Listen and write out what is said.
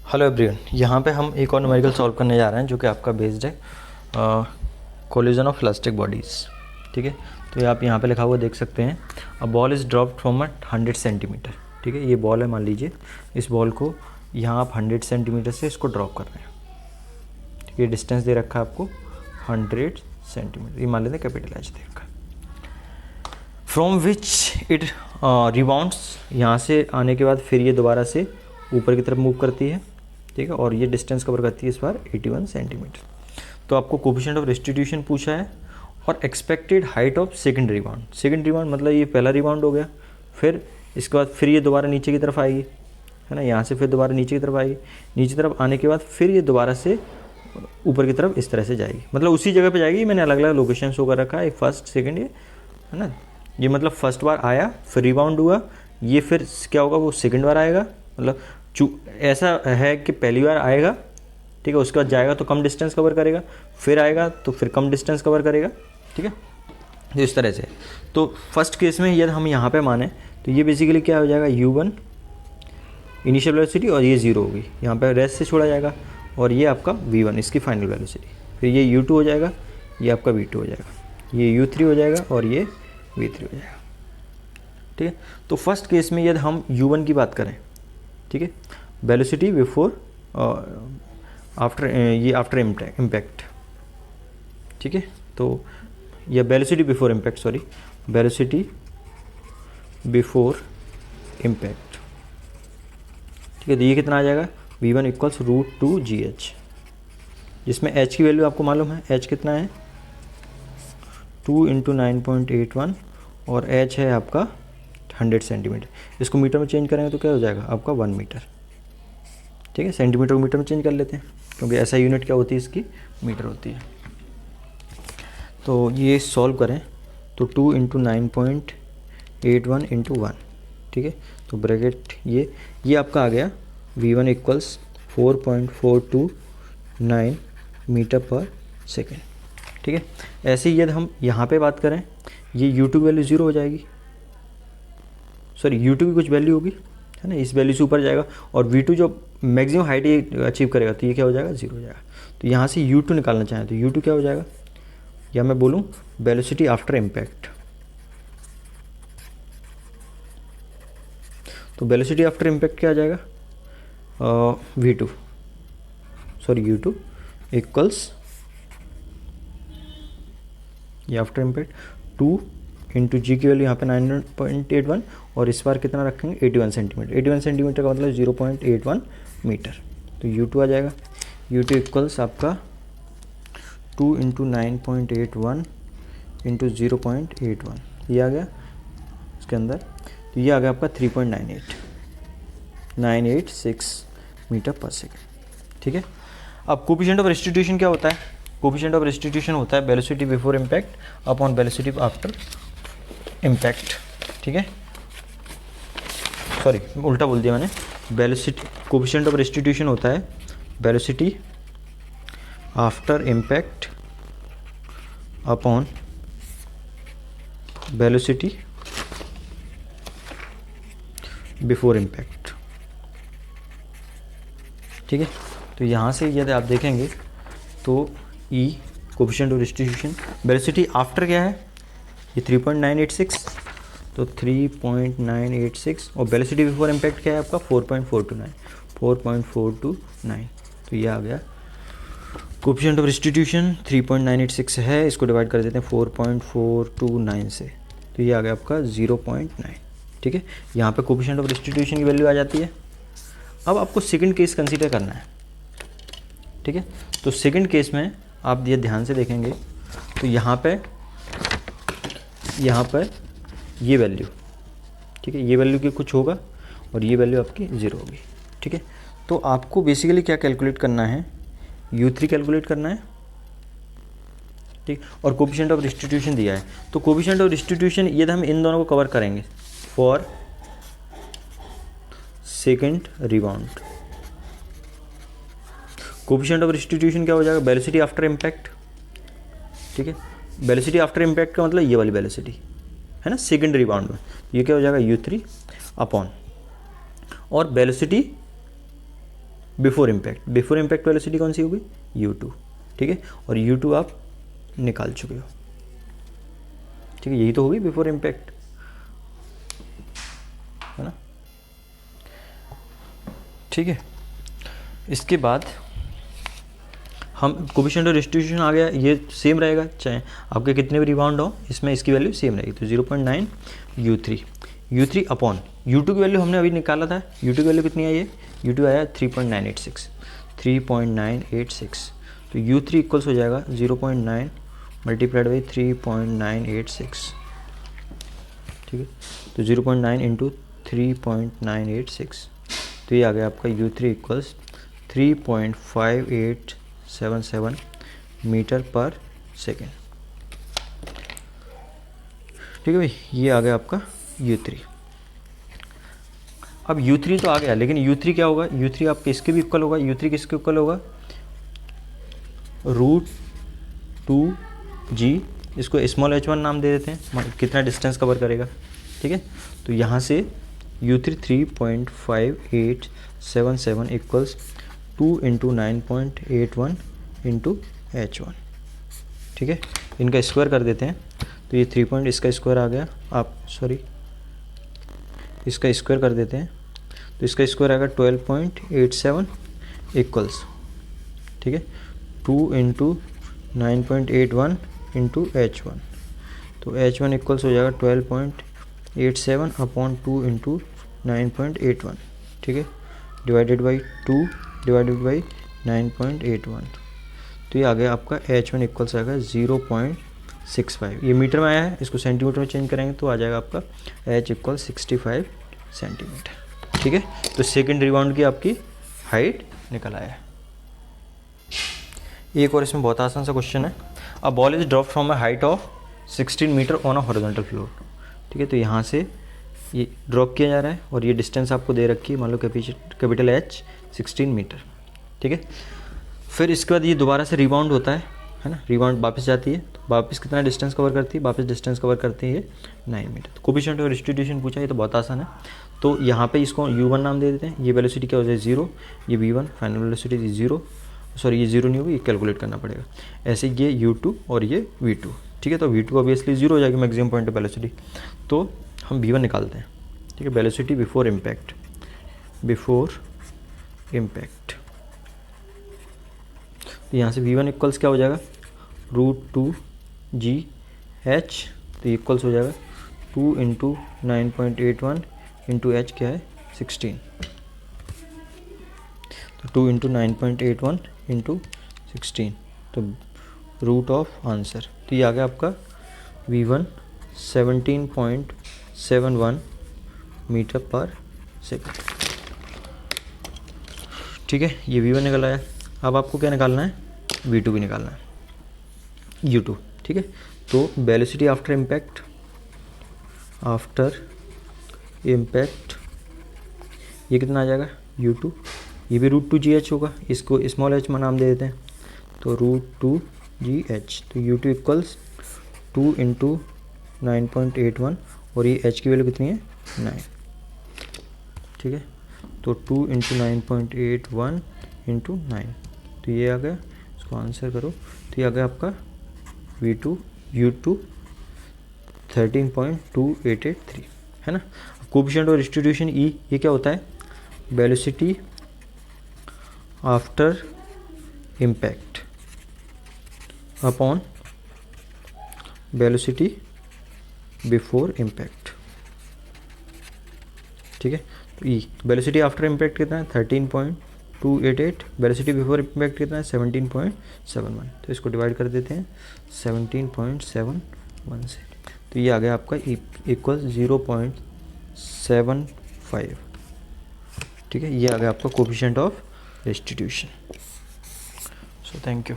Hello everyone, यहाँ पे हम एक और न्यूमेरिकल सॉल्व करने जा रहे हैं जो कि आपका बेस्ड है कोलिजन ऑफ इलास्टिक बॉडीज़। ठीक है, तो ये आप यहाँ पे लिखा हुआ देख सकते हैं, a ball is dropped from 100 centimetre. ठीक है, ये बॉल है, मान लीजिए इस बॉल को यहाँ आप 100 सेंटीमीटर से इसको ड्रॉप कर रहे हैं। ठीक है, डिस्टेंस दे रखा है आपको 100 सेंटीमीटर, ये मान लेते हैं कैपिटल एच दे रखा है। फ्रॉम विच इट रिबाउंड्स, यहाँ से आने के बाद फिर ये दोबारा से ऊपर की तरफ मूव करती है। ठीक है, और ये डिस्टेंस कवर करती है इस बार 81 सेंटीमीटर। तो आपको कोफिशिएंट ऑफ रेस्टिट्यूशन पूछा है और expected height of second rebound. Second rebound मतलब ये पहला रिबाउंड हो गया, फिर इसके बाद फिर ये दोबारा नीचे की तरफ आएगी, है ना, यहाँ से फिर दोबारा नीचे की तरफ आएगी, नीचे की तरफ आने के बाद फिर ये दोबारा से ऊपर की तरफ इस तरह से जाएगी, मतलब उसी जगह पे जाएगी। मैंने अलग अलग लोकेशन शो कर रखा है, एक फर्स्ट सेकंड, ये है ना, ये मतलब फर्स्ट बार आया फिर रिबाउंड हुआ, ये फिर क्या होगा, वो सेकंड बार आएगा। मतलब ऐसा है कि पहली बार आएगा, ठीक है, उसके बाद जाएगा तो कम डिस्टेंस कवर करेगा, फिर आएगा तो फिर कम डिस्टेंस कवर करेगा। ठीक है, तो इस तरह से। तो फर्स्ट केस में यदि हम यहाँ पे माने तो ये बेसिकली क्या हो जाएगा, u1 इनिशियल वेलोसिटी और ये 0 होगी, यहाँ पे रेस्ट से छोड़ा जाएगा, और ये आपका v1 इसकी फाइनल वेलोसिटी, फिर ये u2 हो जाएगा, ये आपका v2 हो जाएगा, ये u3 हो जाएगा और ये v3 हो जाएगा। ठीक है, तो फर्स्ट केस में यदि हम u1 की बात करें, ठीक है, वेलोसिटी बिफोर आफ्टर, ये आफ्टर इम्पैक्ट। ठीक है, तो ये velocity before impact, sorry, velocity before impact. ठीक है, तो ये कितना आ जाएगा, v1 इक्वल्स √2gh, जिसमें h की वैल्यू आपको मालूम है, h कितना है 2 × 9.81 और h है आपका 100 सेंटीमीटर। इसको मीटर में चेंज करेंगे तो क्या हो जाएगा आपका 1 मीटर। ठीक है, सेंटीमीटर को मीटर में चेंज कर लेते हैं क्योंकि ऐसा यूनिट क्या होती है इसकी, मीटर होती है। तो ये सॉल्व करें तो 2 × 9.81 × 1, ठीक है, तो ब्रैकेट ये आपका आ गया v1 इक्वल्स 4.429 मीटर पर सेकेंड। ठीक है, ऐसे ही यदि हम यहाँ पे बात करें, ये u2 वैल्यू 0 हो जाएगी, सॉरी u2 की कुछ वैल्यू होगी, है ना, इस वैल्यू से ऊपर जाएगा, और v2 जो मैक्सिमम हाइट ये अचीव करेगा तो ये क्या हो जाएगा, 0 हो जाएगा। तो यहाँ से u2 निकालना चाहें तो u2 क्या हो जाएगा, या मैं बोलूँ वेलोसिटी आफ्टर इम्पैक्ट। तो वेलोसिटी आफ्टर इम्पैक्ट क्या आ जाएगा, v2 सॉरी u2 इक्वल्स, ये आफ्टर इम्पैक्ट 2 × g की वैल्यू यहाँ पे 9.81 और इस बार कितना रखेंगे 81 सेंटीमीटर। 81 सेंटीमीटर का मतलब 0.81 मीटर। तो u2 आ जाएगा, u2 इक्वल्स आपका 2 × 9.81 × 0.81, ये आ गया इसके अंदर, तो ये आ गया आपका 3.986 मीटर पर सेकेंड। ठीक है, अब कोफिशिएंट ऑफ रेस्टिट्यूशन क्या होता है, कोफिशिएंट ऑफ रेस्टिट्यूशन होता है velocity before impact upon velocity after impact. ठीक है, सॉरी उल्टा बोल दिया मैंने, वेलोसिटी कोफिशिएंट ऑफ रेस्टिट्यूशन होता है velocity after impact upon velocity before impact. ठीक है, तो यहाँ से यदि आप देखेंगे तो E coefficient of restitution, velocity after क्या है, ये 3.986, तो 3.986, और वेलोसिटी बिफोर इम्पैक्ट क्या है आपका 4.429। तो ये आ गया कोफिशिएंट ऑफ रेस्टिट्यूशन 3.986 है, इसको डिवाइड कर देते हैं 4.429 से, तो ये आ गया आपका 0.9। ठीक है, यहाँ पे कोफिशिएंट ऑफ रेस्टिट्यूशन की वैल्यू आ जाती है। अब आपको सेकंड केस कंसीडर करना है। ठीक है, तो सेकंड केस में आप ये ध्यान से देखेंगे तो यहाँ पर ये वैल्यू, ठीक है, ये वैल्यू की कुछ होगा और ये वैल्यू आपकी 0 होगी। ठीक है, तो आपको बेसिकली क्या कैलकुलेट करना है, u3 कैलकुलेट करना है। ठीक, और कोफिशिएंट ऑफ रेस्टिट्यूशन दिया है, तो कोफिशिएंट ऑफ रेस्टिट्यूशन यदि हम इन दोनों को कवर करेंगे for second rebound, coefficient of restitution क्या हो जाएगा, वेलोसिटी आफ्टर इम्पैक्ट। ठीक है, वेलोसिटी आफ्टर इम्पैक्ट का मतलब ये वाली वेलोसिटी है ना, सेकंड रिबाउंड में, ये क्या हो जाएगा u3 अपॉन, और वेलोसिटी बिफोर इम्पैक्ट वेलोसिटी कौन सी होगी, u2, ठीक है, और u2 आप निकाल चुके हो, ठीक है, यही तो होगी बिफोर इम्पैक्ट, है ना, ठीक है। इसके बाद हम कोफिशिएंट ऑफ डिस्ट्रीब्यूशन आ गया, ये सेम रहेगा चाहे आपके कितने भी रिबाउंड हो, इसमें इसकी वैल्यू सेम रहेगी, तो 0.9 u3 अपॉन u2 की वैल्यू हमने अभी निकाला था, u2 की वैल्यू कितनी आई है, u2 आया 3.986, तो u3 इक्वल्स हो जाएगा 0.9 मल्टीप्लाइड बाई 3.986, ठीक है, तो 0.9 इंटू 3.986, तो ये आ गया आपका u3 इक्वल्स 3.5877 मीटर पर सेकेंड, ठीक है भाई, ये आ गया आपका u3। अब u3 तो आ गया, लेकिन u3 क्या होगा, u3 आपके इसके भी इक्वल होगा, u3 किसके इक्वल होगा, √2g, इसको स्मॉल h1 नाम दे देते हैं, कितना डिस्टेंस कवर करेगा, ठीक है, तो यहाँ से u3 3.5877 equals 2 into 9.81 into h1, ठीक है, इनका स्क्वायर कर देते हैं, तो ये 3 पॉइंट इसका स्क्वायर आ गया, आप सॉरी इसका स्क्वायर कर देते हैं, तो इसका स्क्वायर आएगा 12.87 इक्वल्स, ठीक है, 2 इंटू 9.81 इंटू h1, तो h1 इक्वल्स हो जाएगा 12.87 अपॉन 2 इंटू 9.81, ठीक है, डिवाइडेड बाई 2 डिवाइडेड बाई 9.81, तो ये आ गया आपका h1 इक्वल्स आएगा 0.65, ये मीटर में आया है, इसको सेंटीमीटर में चेंज करेंगे तो आ जाएगा आपका h इक्वल 65 सेंटीमीटर, ठीक है, तो सेकेंड रिबाउंड की आपकी हाइट निकल आया है। एक और इसमें बहुत आसान सा क्वेश्चन है, a ball is drop from a height of 16 metre on a horizontal floor, ठीक है, तो यहाँ से ये ड्रॉप किया जा रहा है और ये डिस्टेंस आपको दे रखी है, मान लो कैपिटल H 16 मीटर, ठीक है, फिर इसके बाद ये दोबारा से रिबाउंड होता है ना, रिबाउंड वापस जाती है, तो वापस कितना डिस्टेंस कवर करती है, वापस डिस्टेंस कवर करती है 9 मीटर, तो कोफिशिएंट ऑफ डिस्ट्रीब्यूशन पूछा, ये तो बहुत आसान है, तो यहाँ पे इसको u1 नाम दे देते हैं, ये वेलोसिटी क्या हो जाए 0, ये v1 फाइनल वेलोसिटी 0, सॉरी ये 0 नहीं होगी, ये कैलकुलेट करना पड़ेगा, ऐसे ये u2 और ये v2, ठीक है, तो v2 ऑब्वियसली 0 हो जाएगी मैक्सिमम पॉइंट ऑफ वेलोसिटी, तो हम v1 निकालते हैं, ठीक है, वेलोसिटी बिफोर इम्पैक्ट, तो यहाँ से v1 इक्वल्स क्या हो जाएगा, √2g h, तो इक्वल्स हो जाएगा 2 इंटू 9.81 इंटू h क्या है 16, तो 2 इंटू 9.81 इंटू 16, तो रूट ऑफ आंसर, तो ये आ गया आपका v1 17.71 मीटर पर सेकेंड, ठीक है, ये v1 निकल आया। अब आपको क्या निकालना है, v2 भी निकालना है, u2, ठीक है, तो वेलोसिटी आफ्टर इम्पैक्ट ये कितना आ जाएगा u2, ये भी √2gh होगा, इसको स्मॉल h में नाम दे देते हैं, तो √2gh, तो u2 इक्वल्स 2 इंटू 9.81 और ये h की वैल्यू कितनी है 9, ठीक है, तो 2 इंटू 9.81 इंटू 9, तो ये आ गया, इसको आंसर करो, तो ये आ गया आपका u2 13.2883, है ना। कोफिशिएंट और डिस्ट्रीब्यूशन E, ये क्या होता है, velocity after impact upon velocity before impact, ठीक है, तो E वेलोसिटी आफ्टर इम्पैक्ट कितना है 13.288, वेलोसिटी बिफोर इम्पैक्ट कितना है 17.71, तो इसको डिवाइड कर देते हैं 17.71 से, तो ये आ गया आपका इक्वल 0.75, ठीक है, ये आ गया आपका coefficient of distribution. So thank you.